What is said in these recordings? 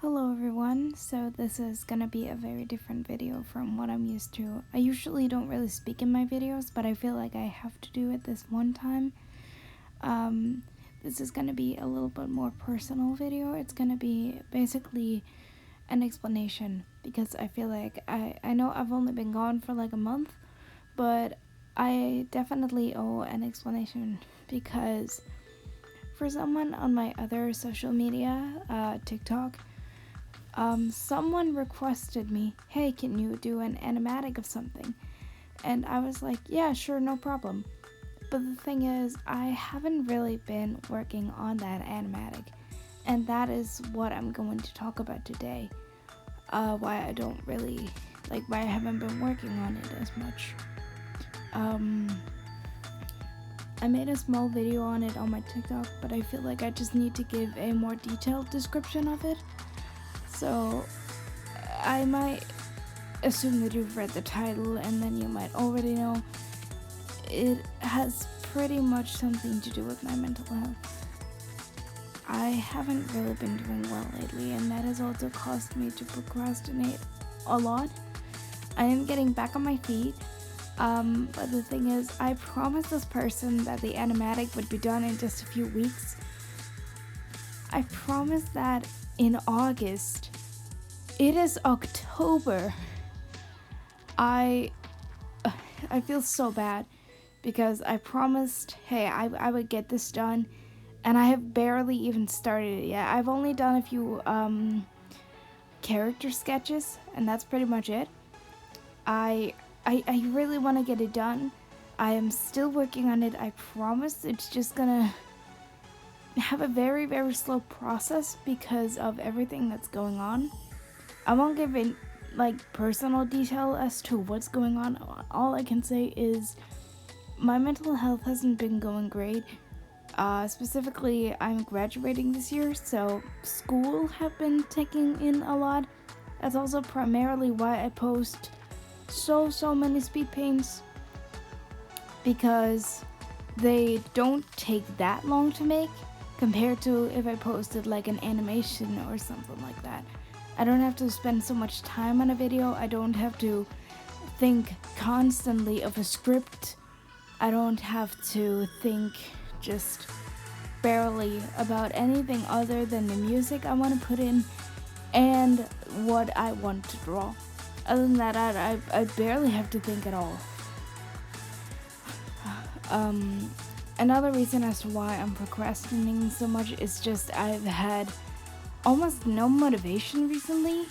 Hello everyone, so this is gonna be a very different video from what I'm used to. I usually don't really speak in my videos, but I feel like I have to do it this one time. This is gonna be a little bit more personal video. It's gonna be basically an explanation because I feel like I know I've only been gone for like a month, but I definitely owe an explanation because for someone on my other social media, TikTok, someone requested me, hey, can you do an animatic of something? And I was like, yeah, sure, no problem. But the thing is, I haven't really been working on that animatic, and that is what I'm going to talk about today. Why I haven't been working on it as much. I made a small video on it on my TikTok, but I feel like I just need to give a more detailed description of it. So I might assume that you've read the title and then you might already know. It has pretty much something to do with my mental health. I haven't really been doing well lately, and that has also caused me to procrastinate a lot. I am getting back on my feet, but the thing is, I promised this person that the animatic would be done in just a few weeks. I promised that in August. It is October. I feel so bad because I promised, hey, I would get this done, and I have barely even started it yet. I've only done a few character sketches, and that's pretty much it. I really want to get it done. I am still working on it. I promise. It's just gonna have a very, very slow process because of everything that's going on. I won't give in personal detail as to what's going on. All I can say is my mental health hasn't been going great. Specifically, I'm graduating this year, so school have been taking in a lot. That's also primarily why I post so many speed paints, because they don't take that long to make compared to if I posted like an animation or something like that. I don't have to spend so much time on a video. I don't have to think constantly of a script. I don't have to think just barely about anything other than the music I want to put in and what I want to draw. Other than that, I barely have to think at all. Another reason as to why I'm procrastinating so much is just I've had almost no motivation recently,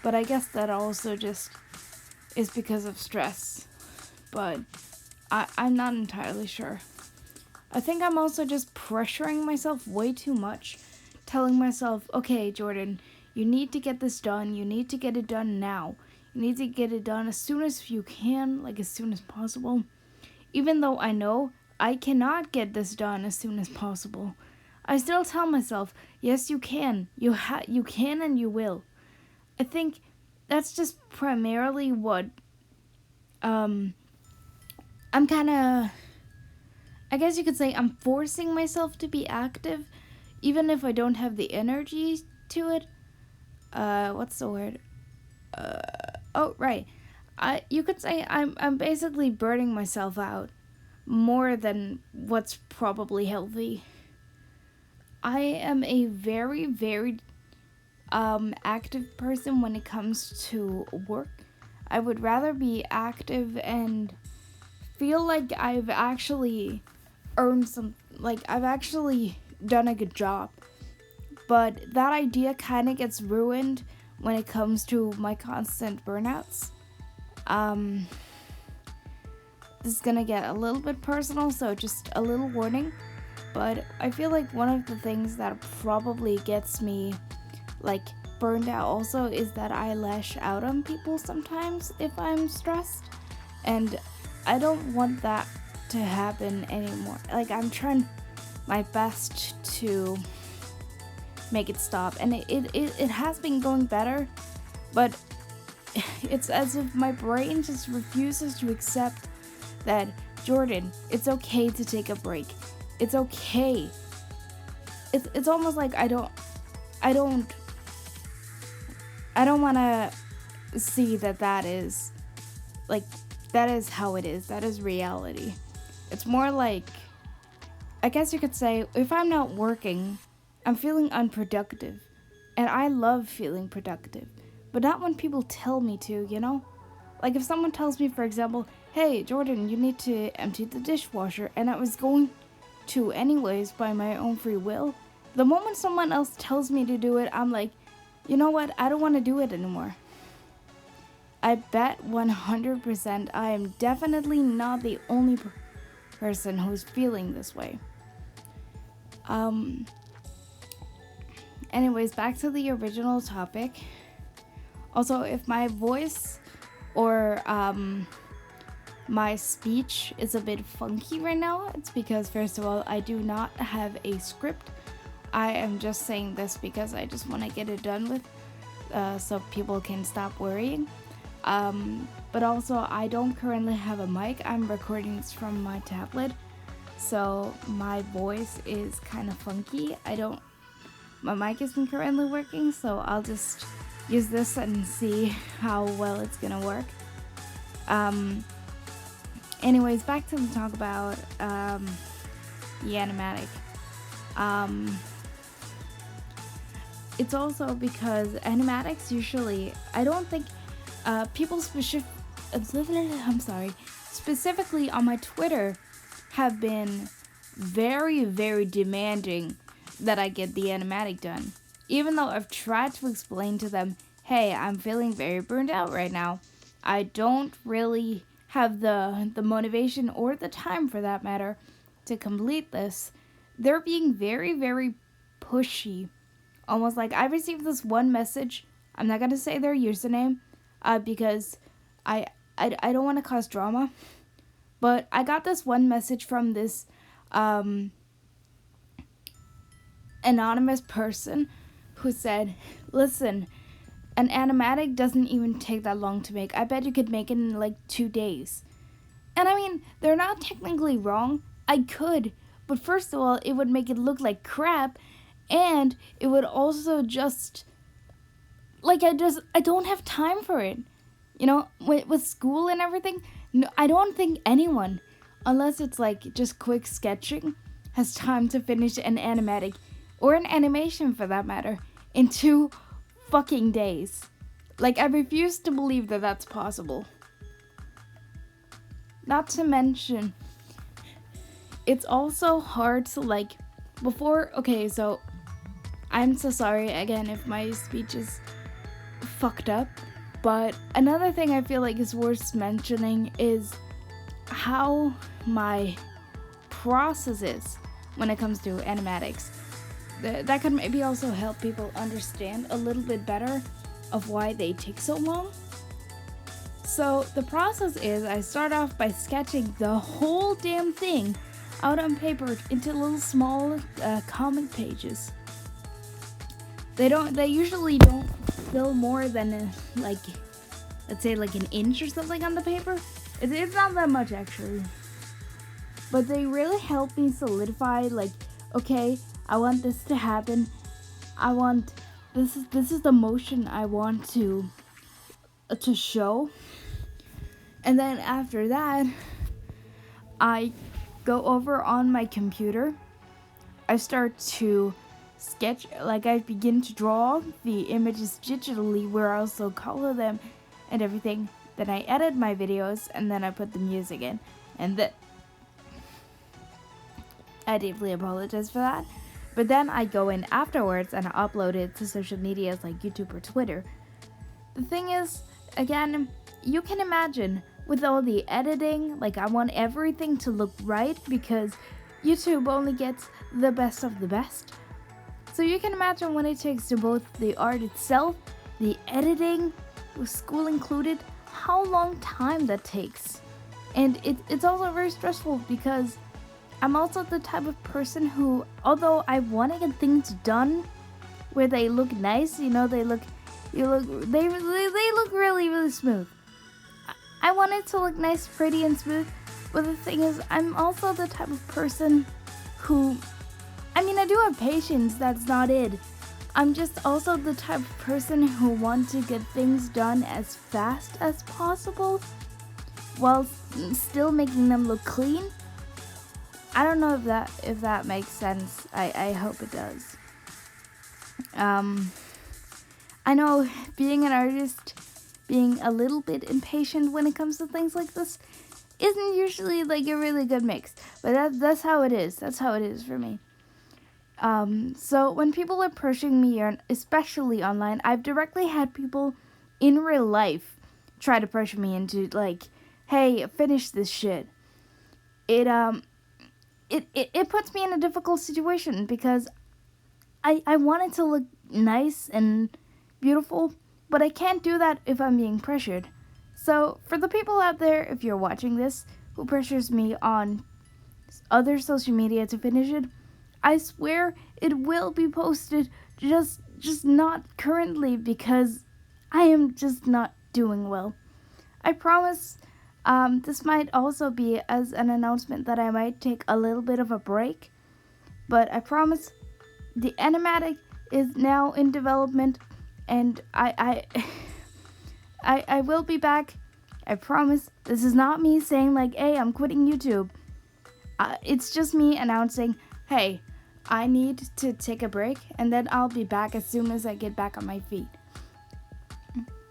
but I guess that also just is because of stress, but I'm not entirely sure. I think I'm also just pressuring myself way too much, telling myself, okay, Jordan, you need to get this done, you need to get it done now, you need to get it done as soon as you can, like as soon as possible, even though I know I cannot get this done as soon as possible. I still tell myself, yes, you can. You can and you will. I think that's just primarily what I'm kind of, I guess you could say I'm forcing myself to be active even if I don't have the energy to it. What's the word? Oh, right. You could say I'm basically burning myself out more than what's probably healthy. I am a very, very active person when it comes to work. I would rather be active and feel like I've actually earned some, like I've actually done a good job. But that idea kind of gets ruined when it comes to my constant burnouts. This is gonna get a little bit personal, so just a little warning. But I feel like one of the things that probably gets me burned out also is that I lash out on people sometimes if I'm stressed, and I don't want that to happen anymore. I'm trying my best to make it stop, and it has been going better, but it's as if my brain just refuses to accept that, Jordan, it's okay to take a break. It's okay. It's almost like I don't I don't want to see that is like that is how it is. That is reality. It's more like, I guess you could say, if I'm not working, I'm feeling unproductive. And I love feeling productive. But not when people tell me to, you know? Like if someone tells me, for example, hey, Jordan, you need to empty the dishwasher, and I was going to anyways by my own free will, the moment someone else tells me to do it, I'm like, you know what? I don't want to do it anymore. I bet 100% I am definitely not the only person who's feeling this way. Anyways, back to the original topic. Also, if my voice or my speech is a bit funky right now, it's because, first of all, I do not have a script. I am just saying this because I just want to get it done with, so people can stop worrying. But also, I don't currently have a mic. I'm recording this from my tablet, so my voice is kind of funky. My mic isn't currently working, so I'll just use this and see how well it's gonna work. Anyways, back to the talk about the animatic. It's also because animatics usually, I don't think people specifically on my Twitter have been very, very demanding that I get the animatic done. Even though I've tried to explain to them, hey, I'm feeling very burned out right now. I don't really have the motivation or the time, for that matter, to complete this. They're being very, very pushy. Almost like I received this one message. I'm not going to say their username because I don't want to cause drama. But I got this one message from this anonymous person who said, listen, an animatic doesn't even take that long to make. I bet you could make it in like 2 days. And I mean, they're not technically wrong. I could. But first of all, it would make it look like crap. And it would also just, like, I don't have time for it. You know, with school and everything, no, I don't think anyone, unless it's like just quick sketching, has time to finish an animatic, or an animation for that matter, in 2 fucking days. Like, I refuse to believe that that's possible. Not to mention, it's also hard to, like, okay, so I'm so sorry again if my speech is fucked up, but another thing I feel like is worth mentioning is how my process is when it comes to animatics. That could maybe also help people understand a little bit better of why they take so long. So the process is, I start off by sketching the whole damn thing out on paper into little small comic pages. They usually don't fill more than let's say like an inch or something on the paper. It's not that much actually, but they really help me solidify, like, okay, I want this to happen. I want this is the motion I want to show. And then after that, I go over on my computer. I start to sketch, like I begin to draw the images digitally, where I also color them and everything. Then I edit my videos, and then I put the music in. And then I deeply apologize for that. But then I go in afterwards and I upload it to social medias like YouTube or Twitter. The thing is, again, you can imagine with all the editing, like, I want everything to look right because YouTube only gets the best of the best. So you can imagine what it takes to both the art itself, the editing, with school included, how long time that takes. And it's also very stressful because I'm also the type of person who, although I want to get things done where they look nice, you know, they look really, really smooth. I want it to look nice, pretty, and smooth. But the thing is, I'm also the type of person who, I mean, I do have patience, that's not it. I'm just also the type of person who wants to get things done as fast as possible while still making them look clean. I don't know if that makes sense. I hope it does. I know being an artist, being a little bit impatient when it comes to things like this isn't usually like a really good mix, but that's how it is. That's how it is for me. So when people are pushing me, especially online, I've directly had people in real life try to push me into like, hey, finish this shit. It puts me in a difficult situation because I want it to look nice and beautiful, but I can't do that if I'm being pressured. So for the people out there, if you're watching this, who pressures me on other social media to finish it, I swear it will be posted, just not currently because I am just not doing well. I promise. This might also be as an announcement that I might take a little bit of a break, but I promise the animatic is now in development, and I will be back. I promise. This is not me saying like, hey, I'm quitting YouTube. It's just me announcing, hey, I need to take a break, and then I'll be back as soon as I get back on my feet.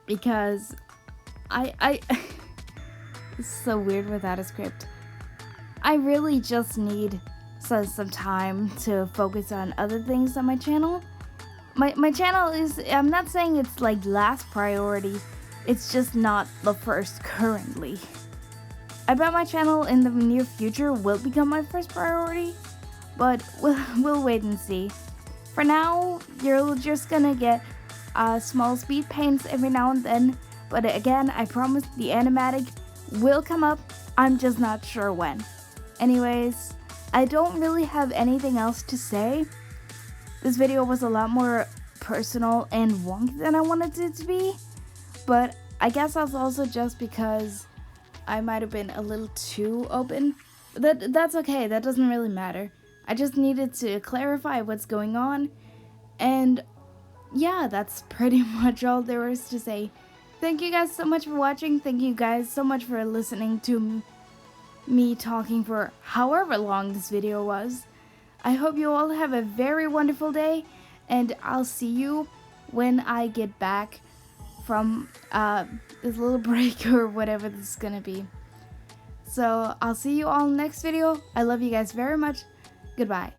Because I it's so weird without a script. I really just need some time to focus on other things on my channel. My channel is, I'm not saying it's like last priority, it's just not the first currently. I bet my channel in the near future will become my first priority, but we'll wait and see. For now, you're just gonna get small speed paints every now and then, but again, I promise the animatic will come up, I'm just not sure when. Anyways, I don't really have anything else to say. This video was a lot more personal and wonky than I wanted it to be, but I guess that's also just because I might have been a little too open. That's okay, that doesn't really matter. I just needed to clarify what's going on, and yeah, that's pretty much all there is to say. Thank you guys so much for watching. Thank you guys so much for listening to me talking for however long this video was. I hope you all have a very wonderful day, and I'll see you when I get back from this little break or whatever this is gonna be. So I'll see you all next video. I love you guys very much. Goodbye.